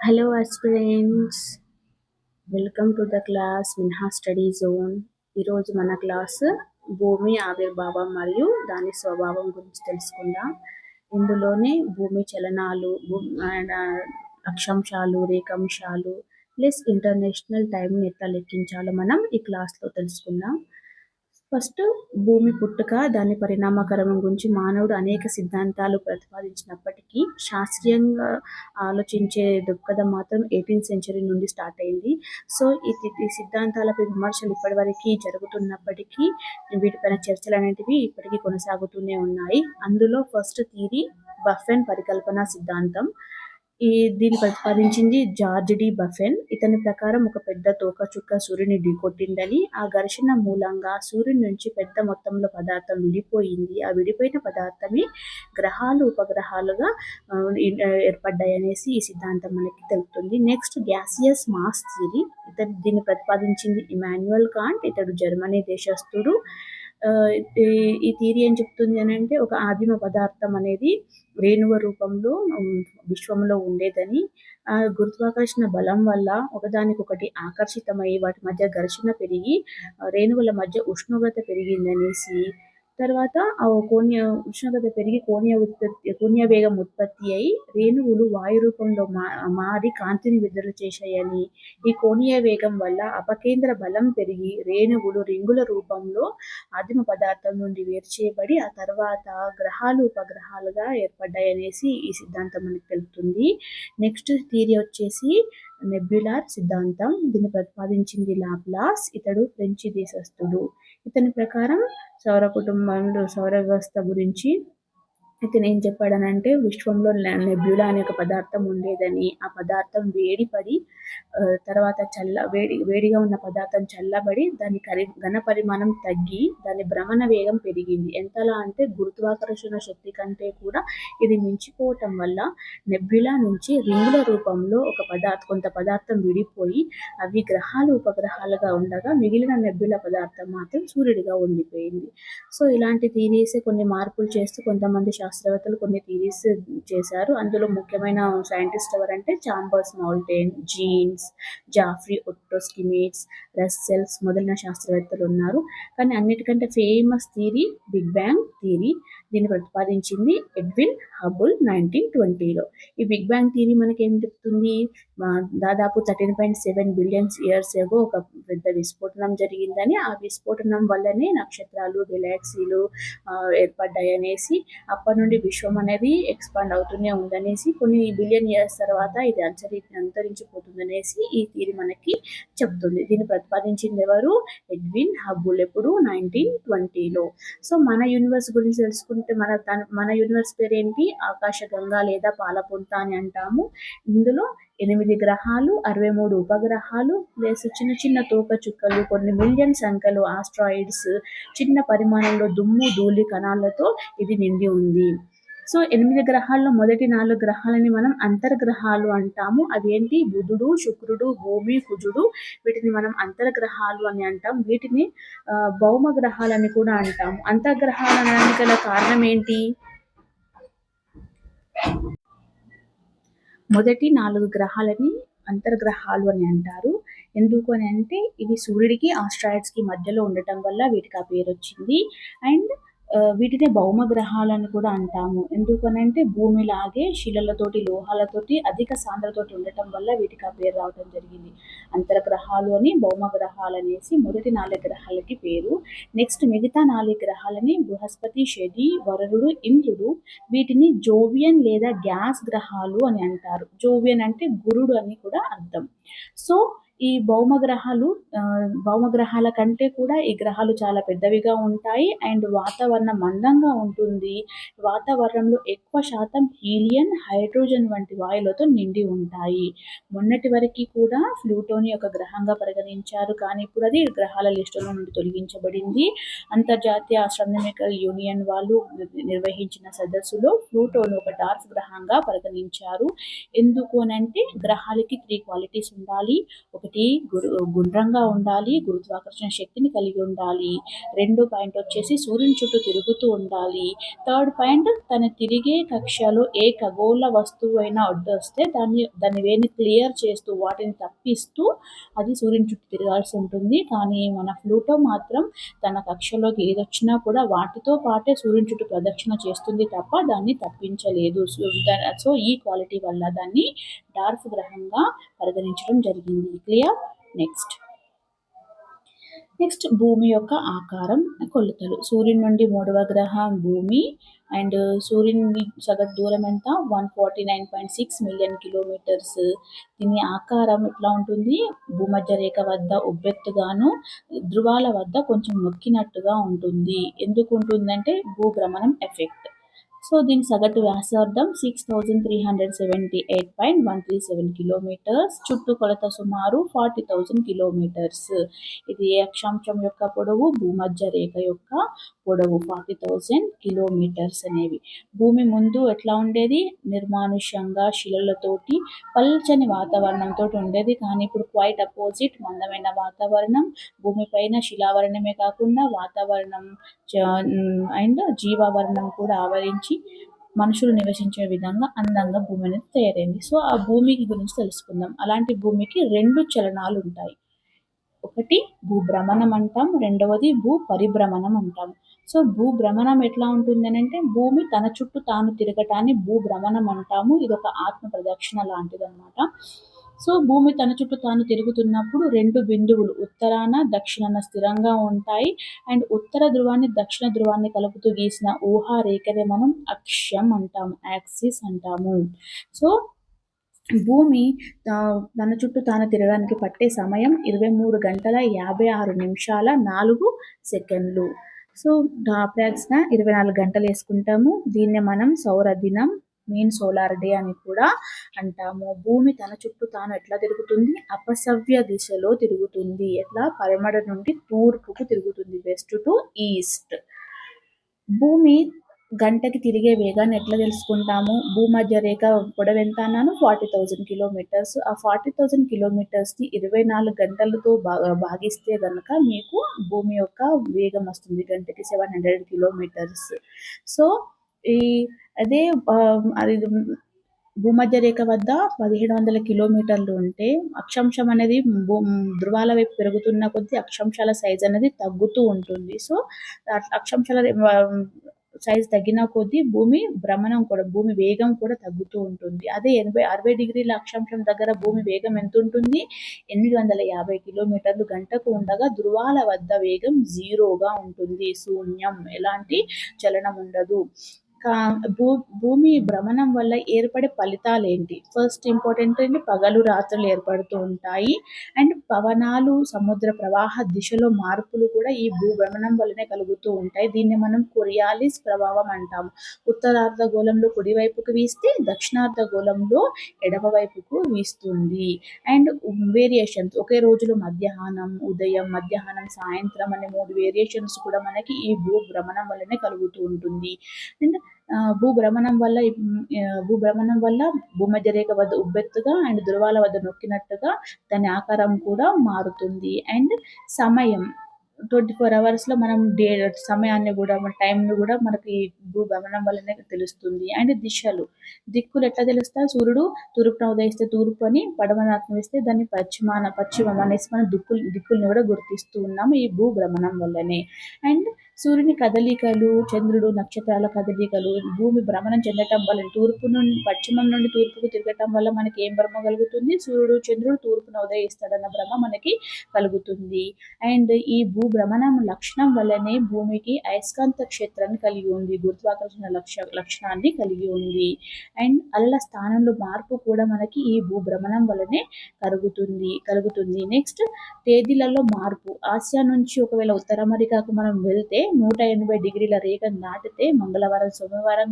Hello aspirants, welcome to the class Minha study zone. ఈరోజు మన class భూమి ఆవిర్భావం మరియు దాని స్వభావం గురించి తెలుసుకుందాం. ఇందులోనే భూమి చలనాలు అండ్ అక్షాంశాలు, రేఖాంశాలు ప్లస్ ఇంటర్నేషనల్ టైంని ఎట్లా లెక్కించాలో మనం ఈ క్లాస్లో తెలుసుకుందాం. ఫస్ట్ భూమి పుట్టుక, దాని పరిణామక్రమం గురించి మానవుడు అనేక సిద్ధాంతాలు ప్రతిపాదించినప్పటికీ శాస్త్రీయంగా ఆలోచించే దృక్పథం మాత్రం 18th సెంచరీ నుండి స్టార్ట్ అయింది. సో ఈ సిద్ధాంతాలపై విమర్శలు ఇప్పటివరకు జరుగుతున్నప్పటికీ వీటిపైన చర్చలు అనేటివి ఇప్పటికీ కొనసాగుతూనే ఉన్నాయి. అందులో ఫస్ట్ థియరీ బఫెన్ పరికల్పన సిద్ధాంతం. దీన్ని ప్రతిపాదించింది జార్జ్ డి బఫెన్. ఇతని ప్రకారం ఒక పెద్ద తోకచుక్క సూర్యుని ఢీకొట్టిందని, ఆ ఘర్షణ మూలంగా సూర్యుని నుంచి పెద్ద మొత్తంలో పదార్థం విడిపోయింది. ఆ విడిపోయిన పదార్థమే గ్రహాలు, ఉపగ్రహాలుగా ఏర్పడ్డాయనేసి ఈ సిద్ధాంతం మనకి తెలుపుతుంది. Next gaseous mass theory. దీన్ని ప్రతిపాదించింది ఇమాన్యుయల్ కాంట్. ఇతడు జర్మనీ దేశస్థుడు. ఈ థియరీ ఏం చెప్తుంది అని అంటే, ఒక ఆదిమ పదార్థం అనేది రేణువ రూపంలో విశ్వంలో ఉండేదని, గురుత్వాకర్షణ బలం వల్ల ఒకదానికొకటి ఆకర్షితమై వాటి మధ్య ఘర్షణ పెరిగి రేణువుల మధ్య ఉష్ణోగ్రత పెరిగిందనేసి, తర్వాత ఉష్ణోగ్రత పెరిగి కోణీయ వేగం ఉత్పత్తి అయి రేణువులు వాయు రూపంలో మారి కాంతిని విడుదల చేశాయని, ఈ కోణీయ వేగం వల్ల అపకేంద్ర బలం పెరిగి రేణువులు రింగుల రూపంలో ఆదిమ పదార్థం నుండి వేరు చేయబడి ఆ తర్వాత గ్రహాలు, ఉపగ్రహాలుగా ఏర్పడ్డాయనేసి ఈ సిద్ధాంతం మనకు తెలుపుతుంది. నెక్స్ట్ థియరీ వచ్చేసి నెబ్యులార్ సిద్ధాంతం. దీన్ని ప్రతిపాదించింది లాప్లాస్. ఇతడు ఫ్రెంచి దేశస్థుడు. ఇతని ప్రకారం సౌర కుటుంబంలో సౌర వ్యవస్థ గురించి ఇతను ఏం చెప్పాడనంటే, విశ్వంలో నెబ్యులా అనే ఒక పదార్థం ఉండేదని, ఆ పదార్థం వేడిపడి తర్వాత వేడిగా ఉన్న పదార్థం చల్లబడి దాని ఘన పరిమాణం తగ్గి దాని భ్రమణ వేగం పెరిగింది. ఎంతలా అంటే గురుత్వాకర్షణ శక్తి కంటే కూడా ఇది మించిపోవటం వల్ల నెబ్యులా నుంచి రింగుల రూపంలో కొంత పదార్థం విడిపోయి అవి గ్రహాలు, ఉపగ్రహాలుగా ఉండగా మిగిలిన నెబ్యులా పదార్థం మాత్రం సూర్యుడిగా ఉండిపోయింది. సో ఇలాంటి థియరీస్ కొన్ని మార్పులు చేస్తూ కొంతమంది శాస్త్రవేత్తలు కొన్ని థియరీస్ చేశారు. అందులో ముఖ్యమైన సైంటిస్ట్ ఎవరంటే Chambers Moulton, Jeans, Jeffrey Otto Schmidts, Russells మొదలైన శాస్త్రవేత్తలు ఉన్నారు. కానీ అన్నిటికంటే famous theory big bang theory. దీన్ని ప్రతిపాదించింది ఎడ్విన్ హబుల్ 1920లో. ఈ బిగ్ బ్యాంగ్ థియరీ మనకి ఏం చెప్తుంది? దాదాపు 13.7 బిలియన్స్ ఇయర్స్ ఎగో ఒక పెద్ద విస్ఫోటనం జరిగిందని, ఆ విస్ఫోటనం వల్లనే నక్షత్రాలు, గెలాక్సీలు ఏర్పడ్డాయనేసి, అప్పటి నుండి విశ్వం అనేది ఎక్స్పాండ్ అవుతూనే ఉందనేసి, కొన్ని బిలియన్ ఇయర్స్ తర్వాత ఇది అంతరించిపోతుందనేసి ఈ థియరీ మనకి చెప్తుంది. దీన్ని ప్రతిపాదించింది ఎవరు? Edwin Hubble. ఎప్పుడు? 1920లో. సో మన యూనివర్స్ గురించి తెలుసుకుంటే మన యూనివర్స్ పేరేంటి? ఆకాశగంగా లేదా పాలపుంత అని అంటాము. ఇందులో 8 గ్రహాలు, 63 ఉపగ్రహాలు ప్లస్ చిన్న చిన్న తోక చుక్కలు, కొన్ని మిలియన్ సంఖ్యలో ఆస్ట్రాయిడ్స్, చిన్న పరిమాణంలో దుమ్ము, ధూళి కణాలతో ఇది నిండి ఉంది. సో 8 గ్రహాల్లో మొదటి 4 గ్రహాలని మనం అంతర్గ్రహాలు అంటాము. అవి ఏంటి? బుధుడు, శుక్రుడు, భూమి, కుజుడు. వీటిని మనం అంతర్గ్రహాలు అని అంటాం. వీటిని భౌమ గ్రహాలని కూడా అంటాము. అంతర్గ్రహాలు అనడానికి గల కారణం ఏంటి? మొదటి 4 గ్రహాలని అంతర్గ్రహాలు అని అంటారు. ఎందుకు అని అంటే, ఇవి సూర్యుడికి, ఆస్ట్రాయిడ్స్కి మధ్యలో ఉండటం వల్ల వీటికి ఆ పేరు వచ్చింది. అండ్ వీటినే భౌమ గ్రహాలని కూడా అంటాము. ఎందుకనంటే భూమిలాగే శిలలతోటి, లోహాలతోటి అధిక సాంద్రతతోటి ఉండటం వల్ల వీటికి ఆ పేరు రావడం జరిగింది. అంతర్గ్రహాలు అని, భౌమ గ్రహాలు అనేసి మొదటి 4 గ్రహాలకి పేరు. నెక్స్ట్ మిగతా 4 గ్రహాలని బృహస్పతి, శని, వరుణుడు, ఇంద్రుడు. వీటిని జోవియన్ లేదా గ్యాస్ గ్రహాలు అని అంటారు. జోవియన్ అంటే గురుడు అని కూడా అర్థం. సో ఈ భౌమగ్రహాల కంటే కూడా ఈ గ్రహాలు చాలా పెద్దవిగా ఉంటాయి. అండ్ వాతావరణం మందంగా ఉంటుంది. వాతావరణంలో ఎక్కువ శాతం హీలియం, హైడ్రోజన్ వంటి వాయువులతో నిండి ఉంటాయి. మొన్నటి వరకు కూడా ప్లూటోని ఒక గ్రహంగా పరిగణించారు, కానీ ఇప్పుడు అది గ్రహాల లిస్టులో నుండి తొలగించబడింది. అంతర్జాతీయ ఆస్ట్రానమికల్ యూనియన్ వాళ్ళు నిర్వహించిన సదస్సులో ప్లూటోను ఒక డార్క్ గ్రహంగా పరిగణించారు. ఎందుకు అని అంటే, గ్రహాలకి 3 క్వాలిటీస్ ఉండాలి. ఒకటి గుండ్రంగా ఉండాలి, గురుత్వాకర్షణ శక్తిని కలిగి ఉండాలి. 2 పాయింట్ వచ్చేసి సూర్యుని చుట్టూ తిరుగుతూ ఉండాలి. 3rd పాయింట్ తను తిరిగే కక్షలో ఏ ఖగోళ వస్తువు అయినా అడ్డొస్తే దాని వేని క్లియర్ చేస్తూ వాటిని తప్పిస్తూ అది సూర్యుని చుట్టూ తిరగాల్సి ఉంటుంది. కానీ మన ప్లూటో మాత్రం తన కక్షలోకి ఏదొచ్చినా కూడా వాటితో పాటే సూర్యుని చుట్టూ ప్రదక్షిణ చేస్తుంది తప్ప దాన్ని తప్పించలేదు. సో ఈ క్వాలిటీ వల్ల దాన్ని డార్క్ గ్రహంగా పరిగణించడం జరిగింది. క్లియర్? నెక్స్ట్ భూమి యొక్క ఆకారం, కొలతలు. సూర్యుని నుండి 3వ గ్రహం భూమి అండ్ సూర్యుని సగటు దూరం ఎంత? 149.6 మిలియన్ కిలోమీటర్స్. దీని ఆకారం ఎట్లా ఉంటుంది? భూమధ్య రేఖ వద్ద ఉబ్బెత్తుగాను, ధృవాల వద్ద కొంచెం నొక్కినట్టుగా ఉంటుంది. ఎందుకు ఉంటుందంటే భూభ్రమణం ఎఫెక్ట్. సో దీని సగటు వ్యాసార్థం 6378.137 కిలోమీటర్స్. చుట్టుకొలత సుమారు 40,000 కిలోమీటర్స్. ఇది ఏ అక్షాంశం యొక్క పొడవు? భూమధ్య రేఖ యొక్క పొడవు 40,000 కిలోమీటర్స్ అనేవి. భూమి ముందు ఎట్లా ఉండేది? నిర్మానుష్యంగా శిలలతోటి పల్చని వాతావరణంతో ఉండేది. కానీ ఇప్పుడు క్వైట్ అపోజిట్, మందమైన వాతావరణం. భూమిపైన శిలావరణమే కాకుండా వాతావరణం అండ్ జీవావరణం కూడా ఆవరించి మనుషులు నివసించే విధంగా అందంగా భూమి అనేది తయారైంది. సో ఆ భూమికి గురించి తెలుసుకుందాం. అలాంటి భూమికి 2 చలనాలు ఉంటాయి. ఒకటి భూభ్రమణం అంటాం, రెండవది భూ పరిభ్రమణం అంటాం. సో భూభ్రమణం ఎట్లా ఉంటుంది అంటే భూమి తన చుట్టూ తాను తిరగటాన్ని భూభ్రమణం అంటాము. ఇది ఒక ఆత్మ ప్రదక్షిణ లాంటిదన్నమాట. సో భూమి తన చుట్టూ తాను తిరుగుతున్నప్పుడు 2 బిందువులు ఉత్తరాన దక్షిణాన స్థిరంగా ఉంటాయి. అండ్ ఉత్తర ధ్రువాన్ని దక్షిణ ధ్రువాన్ని కలుపుతూ గీసిన ఊహా రేఖనే మనం అక్షం అంటాము, యాక్సిస్ అంటాము. సో భూమి తన చుట్టూ తాను తిరగడానికి పట్టే సమయం 23 గంటల 56 నిమిషాల 4 సెకండ్లు. సో అప్రాక్స్గా 24 గంటలు వేసుకుంటాము. దీన్నే మనం సౌర దినం, మెయిన్ సోలార్ డే అని కూడా అంటాము. భూమి తన చుట్టూ తాను ఎట్లా తిరుగుతుంది? అపసవ్య దిశలో తిరుగుతుంది. ఎట్లా? పడమర నుండి తూర్పుకు తిరుగుతుంది, వెస్ట్ టు ఈస్ట్. భూమి గంటకి తిరిగే వేగాన్ని ఎట్లా తెలుసుకుంటాము? భూమధ్య రేఖ పొడవు ఎంత అన్నాను? 40,000 కిలోమీటర్స్. ఆ 40,000 కిలోమీటర్స్ని 24 గంటలతో భాగిస్తే కనుక మీకు భూమి యొక్క వేగం వస్తుంది, గంటకి 700 కిలోమీటర్స్. సో అదే అది భూమధ్య రేఖ వద్ద 1700 కిలోమీటర్లు ఉంటే అక్షాంశం అనేది ధృవాల వైపు పెరుగుతున్న కొద్దీ అక్షాంశాల సైజ్ అనేది తగ్గుతూ ఉంటుంది. సో అక్షాంశాల సైజ్ తగ్గిన కొద్దీ భూమి భ్రమణం కూడా, భూమి వేగం కూడా తగ్గుతూ ఉంటుంది. అదే 60 డిగ్రీల అక్షాంశం దగ్గర భూమి వేగం ఎంత ఉంటుంది? 850 కిలోమీటర్లు గంటకు ఉండగా ధృవాల వద్ద వేగం 0గా ఉంటుంది, శూన్యం, ఎలాంటి చలనం ఉండదు. భూమి భ్రమణం వల్ల ఏర్పడే ఫలితాలు ఏంటి? ఫస్ట్ ఇంపార్టెంట్ ఏంటి? పగలు రాత్రులు ఏర్పడుతూ ఉంటాయి. అండ్ పవనాలు, సముద్ర ప్రవాహ దిశలో మార్పులు కూడా ఈ భూభ్రమణం వల్లనే కలుగుతూ ఉంటాయి. దీన్ని మనం కొరియాలిస్ ప్రభావం అంటాము. ఉత్తరార్ధగోళంలో కుడివైపుకు వీస్తే దక్షిణార్ధగోళంలో ఎడమవైపుకు వీస్తుంది. అండ్ వేరియేషన్స్, ఒకే రోజులో మధ్యాహ్నం, ఉదయం, మధ్యాహ్నం, సాయంత్రం అనే 3 వేరియేషన్స్ కూడా మనకి ఈ భూభ్రమణం వల్లనే కలుగుతూ ఉంటుంది. అండ్ భూభ్రమణం వల్ల భూమధ్య రేఖ వద్ద ఉబ్బెత్తుగా అండ్ ధృవాల వద్ద నొక్కినట్టుగా దాని ఆకారం కూడా మారుతుంది. అండ్ సమయం 24 అవర్స్లో మనం సమయాన్ని కూడా, మన టైంని కూడా మనకి భూభ్రమణం వల్లనే తెలుస్తుంది. అండ్ దిక్కులు ఎట్లా తెలుస్తాయి? సూర్యుడు తూర్పున ఉదయిస్తే తూర్పు అని, పడమన అస్తమిస్తే దాన్ని పశ్చిమం అనేసి మనం దిక్కుల్ని కూడా గుర్తిస్తూ ఉన్నాము ఈ భూభ్రమణం వల్లనే. అండ్ సూర్యుని కదలికలు, చంద్రుడు, నక్షత్రాల కదలికలు, భూమి భ్రమణం చెందటం వల్ల పశ్చిమం నుండి తూర్పుకు తిరగటం వల్ల మనకి ఏం భ్రమ కలుగుతుంది? సూర్యుడు, చంద్రుడు తూర్పున ఉదయిస్తాడన్న భ్రమ మనకి కలుగుతుంది. అండ్ ఈ భూభ్రమణం లక్షణం వల్లనే భూమికి అయస్కాంత క్షేత్రాన్ని కలిగి ఉంది, గురుత్వాకర్షణ లక్షణాన్ని కలిగి ఉంది. అండ్ అల్ల స్థానంలో మార్పు కూడా మనకి ఈ భూభ్రమణం వల్లనే కలుగుతుంది. నెక్స్ట్ తేదీలలో మార్పు. ఆసియా నుంచి ఒకవేళ ఉత్తర అమెరికాకు మనం వెళ్తే 180 డిగ్రీల రేఖను దాటితే మంగళవారం సోమవారం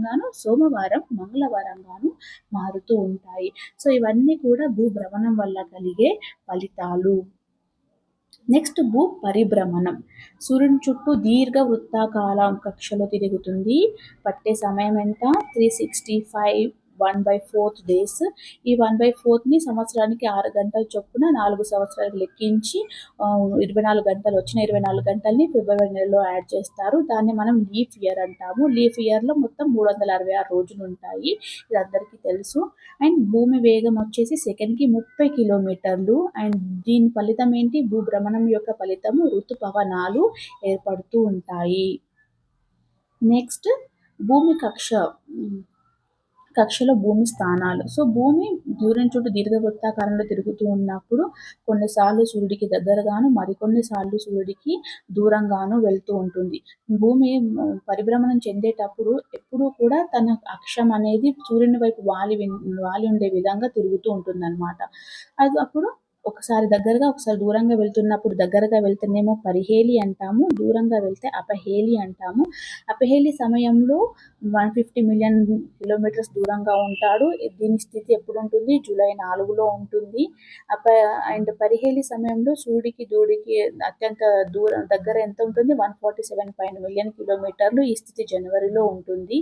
మంగళవారంగాను మారుతూ ఉంటాయి. సో ఇవన్నీ కూడా భూభ్రమణం వల్ల కలిగే ఫలితాలు. నెక్స్ట్ భూ పరిభ్రమణం. సూర్యుని చుట్టూ దీర్ఘ వృత్తాకార కక్షలో తిరుగుతుంది. పట్టే సమయం ఎంత? 365 1/4 డేస్. ఈ 1/4ని సంవత్సరానికి 6 గంటల చొప్పున 4 సంవత్సరాలకు లెక్కించి 24 గంటలు వచ్చిన 24 గంటల్ని ఫిబ్రవరి నెలలో యాడ్ చేస్తారు. దాన్ని మనం లీఫ్ ఇయర్ అంటాము. లీఫ్ ఇయర్లో మొత్తం 366 రోజులు ఉంటాయి. ఇది అందరికీ తెలుసు. అండ్ భూమి వేగం వచ్చేసి సెకండ్కి 30 కిలోమీటర్లు. అండ్ దీని ఫలితం ఏంటి? భూభ్రమణం యొక్క ఫలితము ఋతుపవనాలు ఏర్పడుతూ ఉంటాయి. నెక్స్ట్ భూమి కక్షలో భూమి స్థానాలు. సో భూమి సూర్యుని చుట్టూ దీర్ఘవృత్తాకారంలో తిరుగుతూ ఉన్నప్పుడు కొన్నిసార్లు సూర్యుడికి దగ్గరగాను మరికొన్నిసార్లు సూర్యుడికి దూరంగాను వెళ్తూ ఉంటుంది. భూమి పరిభ్రమణం చెందేటప్పుడు ఎప్పుడూ కూడా తన అక్షం అనేది సూర్యుని వైపు వాలి ఉండే విధంగా తిరుగుతూ ఉంటుందన్నమాట. అది అప్పుడు ఒకసారి దగ్గరగా ఒకసారి దూరంగా వెళ్తున్నప్పుడు దగ్గరగా వెళ్తేనేమో పరిహేలి అంటాము, దూరంగా వెళ్తే అపహేలి అంటాము. అపహేలి సమయంలో 150 మిలియన్ కిలోమీటర్స్ దూరంగా ఉంటాడు. దీని స్థితి ఎప్పుడు ఉంటుంది? జూలై 4లో ఉంటుంది. అండ్ పరిహేలి సమయంలో సూర్యుడికి దూడికి అత్యంత దగ్గర ఎంత ఉంటుంది? 147 మిలియన్ కిలోమీటర్లు. ఈ స్థితి జనవరిలో ఉంటుంది.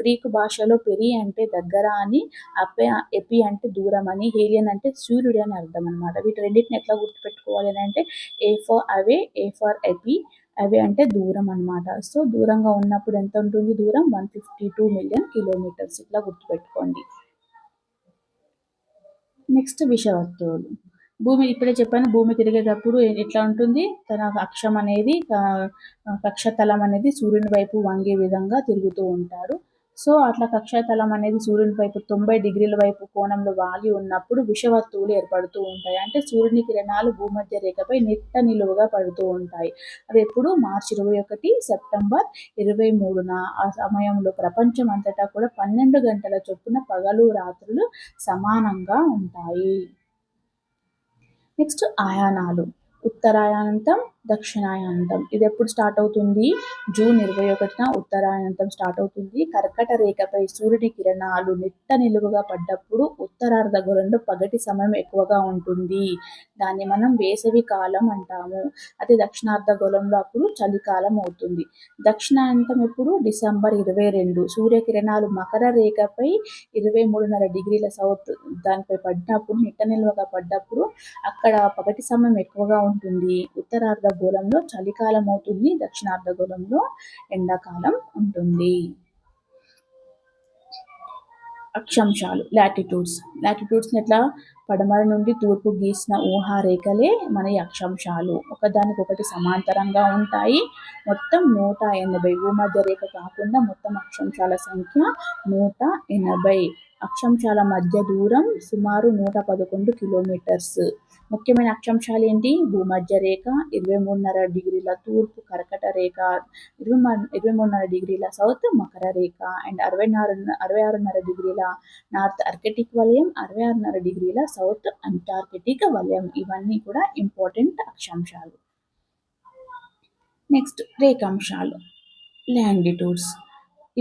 గ్రీకు భాషలో పెరి అంటే దగ్గర అని, ఎపి అంటే దూరం అని, హేలియన్ అంటే సూర్యుడు అని అర్థం అనమాట. వీటి రెండింటిని ఎట్లా గుర్తుపెట్టుకోవాలి అని అంటే A for away, A for AP. అవి అంటే దూరం అనమాట. సో దూరంగా ఉన్నప్పుడు ఎంత ఉంటుంది దూరం? 152 మిలియన్ కిలోమీటర్స్. ఇట్లా గుర్తుపెట్టుకోండి. నెక్స్ట్ విషవస్తువులు. భూమి ఇప్పుడే చెప్పాను, భూమి తిరిగేటప్పుడు ఎట్లా ఉంటుంది? తన అక్షం అనేది కక్షతలం అనేది సూర్యుని వైపు వంగే విధంగా తిరుగుతూ ఉంటాడు. సో అట్లా కక్షతలం అనేది సూర్యుని వైపు 90 డిగ్రీల వైపు కోణంలో వాలి ఉన్నప్పుడు విషవస్తువులు ఏర్పడుతూ ఉంటాయి. అంటే సూర్యుని కిరణాలు భూమధ్య రేఖపై నిట్ట నిలువుగా పడుతూ ఉంటాయి. అవి ఎప్పుడు? మార్చి 21, సెప్టెంబర్ 23న. ఆ సమయంలో ప్రపంచం అంతటా కూడా 12 గంటల చొప్పున పగలు రాత్రులు సమానంగా ఉంటాయి. నెక్స్ట్ ఆయానాలు. ఉత్తరాయానంతం, దక్షిణాయానంతం. ఇది ఎప్పుడు స్టార్ట్ అవుతుంది? జూన్ 21న ఉత్తరాయానంతం స్టార్ట్ అవుతుంది. కర్కట రేఖపై సూర్యుని కిరణాలు నిట్ట నిలువుగా పడ్డప్పుడు ఉత్తరార్ధగోళంలో పగటి సమయం ఎక్కువగా ఉంటుంది. దాన్ని మనం వేసవి కాలం అంటాము. అదే దక్షిణార్ధగోళంలో అప్పుడు చలికాలం అవుతుంది. దక్షిణాయానంతం ఎప్పుడు? డిసెంబర్ 22. సూర్యకిరణాలు మకర రేఖపై 23.5 డిగ్రీల సౌత్ దానిపై పడినప్పుడు, నిట్ట నిలువుగా పడ్డప్పుడు అక్కడ పగటి సమయం ఎక్కువగా ఉంటుంది. ఉత్తరార్ధగోళంలో చలికాలం అవుతుంది, దక్షిణార్ధగోళంలో ఎండాకాలం ఉంటుంది. అక్షాంశాలు, లాటిట్యూడ్స్ని ఎట్లా? పడమర నుండి తూర్పు గీసిన ఊహారేఖలే మన అక్షాంశాలు. ఒకదానికొకటి సమాంతరంగా ఉంటాయి. మొత్తం 180. భూమధ్య రేఖ కాకుండా మొత్తం అక్షాంశాల సంఖ్య 180. అక్షాంశాల మధ్య దూరం సుమారు 111 కిలోమీటర్స్. ముఖ్యమైన అక్షాంశాలు ఏంటి? భూమధ్య రేఖ, 23.5 డిగ్రీల తూర్పు కర్కట రేఖ, 23.5 డిగ్రీల సౌత్ మకర రేఖ, అండ్ 66.5 డిగ్రీల నార్త్ ఆర్కిటిక్ వలయం, 66.5 డిగ్రీల సౌత్ అంటార్కిటిక్ వలయం. ఇవన్నీ కూడా ఇంపార్టెంట్ అక్షాంశాలు. నెక్స్ట్ రేఖాంశాలు, లాంగిట్యూడ్స్.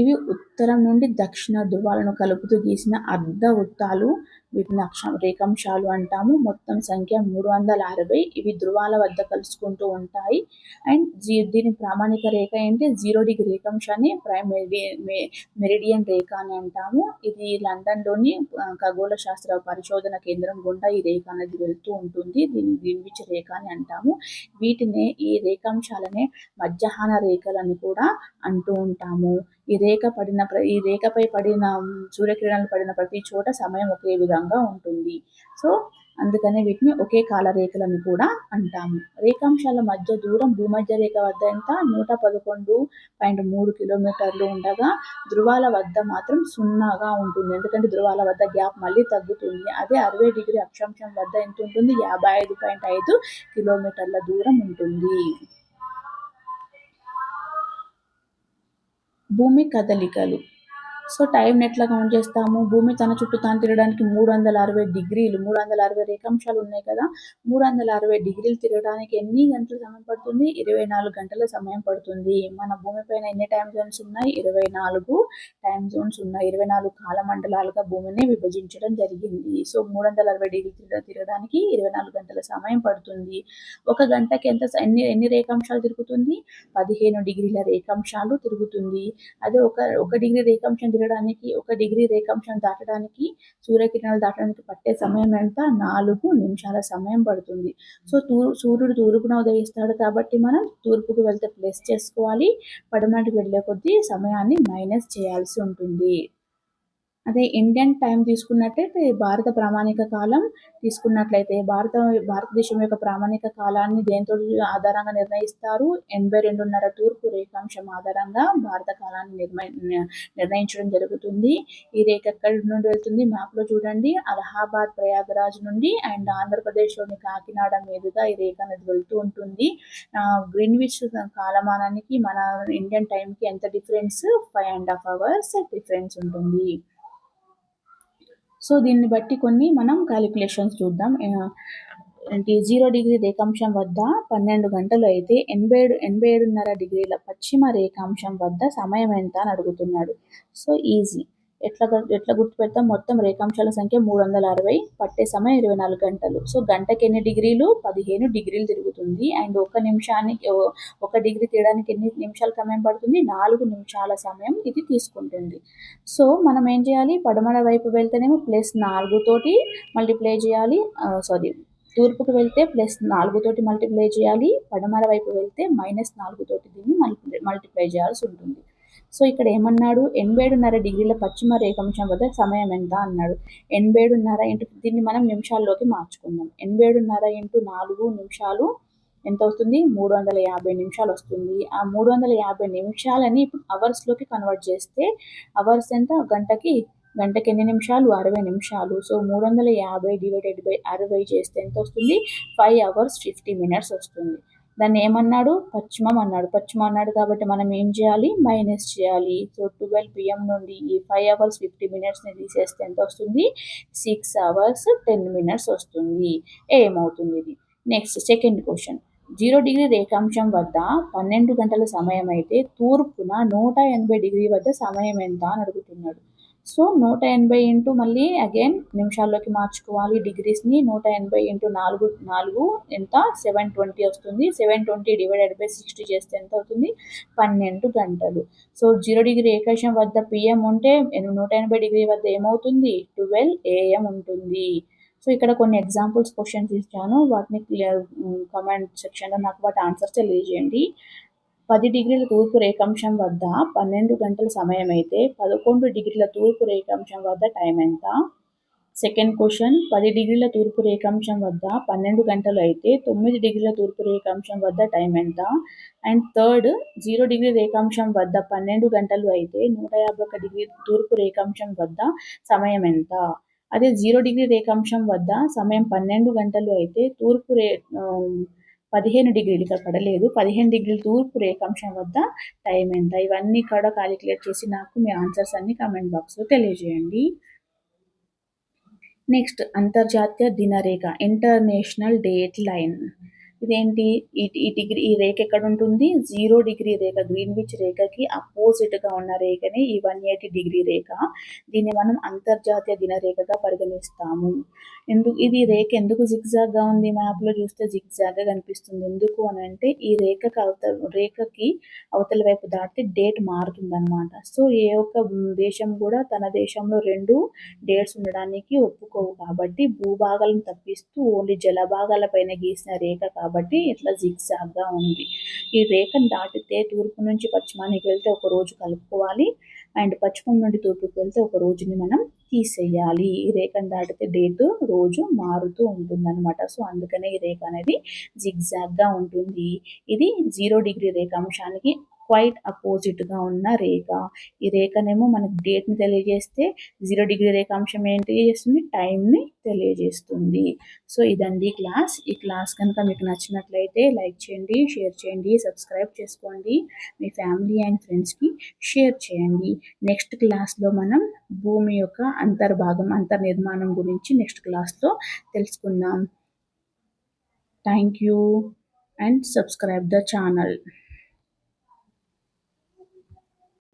ఇవి ఉత్తరం నుండి దక్షిణ ధృవాలను కలుపుతూ గీసిన అర్ధ వృత్తాలు. వీటిని రేఖాంశాలు అంటాము. మొత్తం సంఖ్య 360. ఇవి ధృవాల వద్ద కలుసుకుంటూ ఉంటాయి. అండ్ దీని ప్రామాణిక రేఖ ఏంటి? 0 డిగ్రీ రేఖాంశాన్ని ప్రైమ్ మెరిడియన్ రేఖ అని అంటాము. ఇది లండన్లోని ఖగోళ శాస్త్ర పరిశోధన కేంద్రం గుండా ఈ రేఖ అనేది వెళ్తూ ఉంటుంది. దీన్ని గ్రీన్విచ్ రేఖ అని అంటాము. వీటినే, ఈ రేఖాంశాలనే మధ్యాహ్న రేఖలని కూడా అంటూ ఉంటాము. ఈ రేఖపై పడిన సూర్యకిరణాలు పడిన ప్రతి చోట సమయం ఒకే విధంగా ఉంటుంది. సో అందుకనే వీటిని ఒకే కాల రేఖలని కూడా అంటాము. రేఖాంశాల మధ్య దూరం భూమధ్య రేఖ వద్ద ఎంత? 111.3 కిలోమీటర్లు ఉండగా ధృవాల వద్ద మాత్రం 0గా ఉంటుంది. ఎందుకంటే ధృవాల వద్ద గ్యాప్ మళ్ళీ తగ్గుతుంది. అదే 60 డిగ్రీ అక్షాంశం వద్ద ఎంత ఉంటుంది? 55.5 కిలోమీటర్ల దూరం ఉంటుంది. భూమి కదలికలు. సో టైంని ఎట్లా కౌంట్ చేస్తాము? భూమి తన చుట్టూ తాను తిరగడానికి 360 డిగ్రీలు, 360 రేఖాంశాలు ఉన్నాయి కదా, 360 డిగ్రీలు తిరగడానికి ఎన్ని గంటల సమయం పడుతుంది? 24 గంటల సమయం పడుతుంది. మన భూమిపైన ఎన్ని టైం జోన్స్ ఉన్నాయి? 24 టైం జోన్స్ ఉన్నాయి. 24 కాలమండలాలుగా భూమిని విభజించడం జరిగింది. సో 360 డిగ్రీలు తిరగడానికి 24 గంటల సమయం పడుతుంది. ఒక గంటకి ఎన్ని రేఖాంశాలు తిరుగుతుంది? 15 డిగ్రీల రేఖాంశాలు తిరుగుతుంది. అదే ఒక డిగ్రీ రేఖాంశం తిరగడానికి 1 డిగ్రీ రేఖాంశం దాటడానికి సూర్యకిరణాలు దాటడానికి పట్టే సమయం ఎంత? 4 నిమిషాల సమయం పడుతుంది. సో సూర్యుడు తూర్పున ఉదయిస్తాడు కాబట్టి మనం తూర్పుకు వెళ్తే ప్లస్ చేసుకోవాలి, పడమటికి వెళ్ళే కొద్దీ సమయాన్ని మైనస్ చేయాల్సి ఉంటుంది. అదే ఇండియన్ టైం తీసుకున్నట్టయితే భారత ప్రామాణిక కాలం తీసుకున్నట్లయితే భారతదేశం యొక్క ప్రామాణిక కాలాన్ని దేనితో ఆధారంగా నిర్ణయిస్తారు? 82.5 తూర్పు రేఖాంశం ఆధారంగా భారత కాలాన్ని నిర్ణయించడం జరుగుతుంది. ఈ రేఖ ఎక్కడి నుండి వెళ్తుంది? మ్యాప్లో చూడండి. అలహాబాద్ ప్రయాగరాజ్ నుండి అండ్ ఆంధ్రప్రదేశ్లోని కాకినాడ మీదుగా ఈ రేఖ అనేది వెళ్తూ ఉంటుంది. గ్రీన్విచ్ కాలమానానికి మన ఇండియన్ టైంకి ఎంత డిఫరెన్స్? 5.5 hours డిఫరెన్స్ ఉంటుంది. సో దీన్ని బట్టి కొన్ని మనం క్యాలిక్యులేషన్స్ చూద్దాం. 0 డిగ్రీ రేఖాంశం వద్ద 12 గంటలు అయితే 87.5 డిగ్రీల పశ్చిమ రేఖాంశం వద్ద సమయం ఎంత అని అడుగుతున్నాడు. So easy. ఎట్లా గుర్తుపెడతాం? మొత్తం రేఖాంశాల సంఖ్య 360, పట్టే సమయం 24 గంటలు. సో గంటకి ఎన్ని డిగ్రీలు? 15 డిగ్రీలు తిరుగుతుంది. అండ్ 1 నిమిషానికి 1 డిగ్రీ తీయడానికి ఎన్ని నిమిషాల సమయం పడుతుంది? 4 నిమిషాల సమయం ఇది తీసుకుంటుంది. సో మనం ఏం చేయాలి? పడమర వైపు వెళ్తేనేమో +4 తోటి మల్టిప్లై చేయాలి. తూర్పుకు వెళ్తే +4 తోటి మల్టిప్లై చేయాలి. పడమర వైపు వెళ్తే -4 తోటి దీన్ని మల్టిప్లై చేయాల్సి ఉంటుంది. సో ఇక్కడ ఏమన్నాడు? 87.5 డిగ్రీల పశ్చిమ రేఖాంశం వద్ద సమయం ఎంత అన్నాడు. 87.5 ఇంటూ దీన్ని మనం నిమిషాల్లోకి మార్చుకుందాం. 87.5 ఇంటూ 4 నిమిషాలు ఎంత వస్తుంది? 350 నిమిషాలు వస్తుంది. ఆ 350 నిమిషాలని ఇప్పుడు అవర్స్లోకి కన్వర్ట్ చేస్తే అవర్స్ ఎంత? గంటకి ఎన్ని నిమిషాలు? 60 నిమిషాలు. సో 350 డివైడెడ్ బై 60 చేస్తే ఎంత వస్తుంది? 5 hours 50 minutes వస్తుంది. దాన్ని ఏమన్నాడు? పశ్చిమం అన్నాడు. పశ్చిమం అన్నాడు కాబట్టి మనం ఏం చేయాలి? మైనస్ చేయాలి. సో 12 PM నుండి ఈ 5 hours 50 minutesని తీసేస్తే ఎంత వస్తుంది? 6 hours 10 minutes వస్తుంది. ఏమవుతుంది ఇది? Next second question. 0 డిగ్రీ రేఖాంశం వద్ద 12 గంటల సమయం అయితే తూర్పున 180 డిగ్రీ వద్ద సమయం ఎంత అని అడుగుతున్నాడు. సో 180 ఇంటూ మళ్ళీ అగైన్ నిమిషాల్లోకి మార్చుకోవాలి డిగ్రీస్ని. 180 ఇంటూ 4 ఎంత? 720 వస్తుంది. 720 డివైడెడ్ బై 60 చేస్తే ఎంత అవుతుంది? 12 గంటలు. సో 0 డిగ్రీ రేఖాంశం వద్ద PM ఉంటే 180 డిగ్రీ వద్ద ఏమవుతుంది? 12 AM ఉంటుంది. సో ఇక్కడ కొన్ని ఎగ్జాంపుల్స్ క్వశ్చన్స్ ఇచ్చాను, వాటిని కామెంట్ సెక్షన్లో నాకు వాటి ఆన్సర్స్ తెలియజేయండి. 10 డిగ్రీల తూర్పు రేఖాంశం వద్ద 12 గంటల సమయం అయితే 11 డిగ్రీల తూర్పు రేఖాంశం వద్ద టైం ఎంత? Second question. 10 డిగ్రీల తూర్పు రేఖాంశం వద్ద 12 గంటలు అయితే 9 డిగ్రీల తూర్పు రేఖాంశం వద్ద టైం ఎంత? అండ్ థర్డ్, 0 డిగ్రీ రేఖాంశం వద్ద 12 గంటలు అయితే 151 డిగ్రీ తూర్పు రేఖాంశం వద్ద సమయం ఎంత? అదే 0 డిగ్రీ రేఖాంశం వద్ద సమయం 12 గంటలు అయితే 15 డిగ్రీలు, ఇక్కడ పడలేదు, 15 డిగ్రీల తూర్పు రేఖాంశం వద్ద టైం ఎంత? ఇవన్నీ కూడా క్యాలిక్యులేట్ చేసి నాకు మీ ఆన్సర్స్ అన్ని కామెంట్ బాక్స్లో తెలియజేయండి. నెక్స్ట్, అంతర్జాతీయ దినరేఖ, ఇంటర్నేషనల్ డేట్ లైన్. ఇదేంటి? ఈ రేఖ ఎక్కడ ఉంటుంది? 0 డిగ్రీ రేఖ, గ్రీన్విచ్ రేఖకి అపోజిట్గా ఉన్న రేఖని ఈ 180 డిగ్రీ రేఖ. దీన్ని మనం అంతర్జాతీయ దినరేఖగా పరిగణిస్తాము. ఇది రేఖ ఎందుకు జిగ్జాగ్గా ఉంది? మ్యాప్లో చూస్తే జిగ్జాగ్గా కనిపిస్తుంది. ఎందుకు అని అంటే ఈ రేఖకి అవతల వైపు దాటితే డేట్ మారుతుందన్నమాట. సో ఏ ఒక్క దేశం కూడా తన దేశంలో 2 డేట్స్ ఉండడానికి ఒప్పుకోవు కాబట్టి భూభాగాలను తప్పిస్తూ ఓన్లీ జలభాగాలపైన గీసిన రేఖ కాబట్టి ఇట్లా జిగ్జాగ్గా ఉంది. ఈ రేఖను దాటితే తూర్పు నుంచి పశ్చిమానికి వెళ్తే ఒక రోజు కలుపుకోవాలి, అండ్ పశ్చిమం నుండి తూర్పుకి వెళ్తే ఒక రోజుని మనం తీసేయాలి. ఈ రేఖను దాటితే డేట్ రోజు మారుతూ ఉంటుందన్నమాట. సో అందుకనే ఈ రేఖ అనేది జిగ్జాగ్గా ఉంటుంది. ఇది 0 డిగ్రీ రేఖాంశానికి క్వైట్ అపోజిట్గా ఉన్న రేఖ. ఈ రేఖనేమో మనకు డేట్ని తెలియజేస్తే 0 డిగ్రీ రేఖాంశం ఏం తెలియజేస్తుంది? టైంని తెలియజేస్తుంది. సో ఇదండి క్లాస్. ఈ క్లాస్ కనుక మీకు నచ్చినట్లయితే లైక్ చేయండి, షేర్ చేయండి, సబ్స్క్రైబ్ చేసుకోండి, మీ ఫ్యామిలీ అండ్ ఫ్రెండ్స్కి షేర్ చేయండి. నెక్స్ట్ క్లాస్లో మనం భూమి యొక్క అంతర్నిర్మాణం గురించి నెక్స్ట్ క్లాస్లో తెలుసుకుందాం. Thank you and subscribe the channel.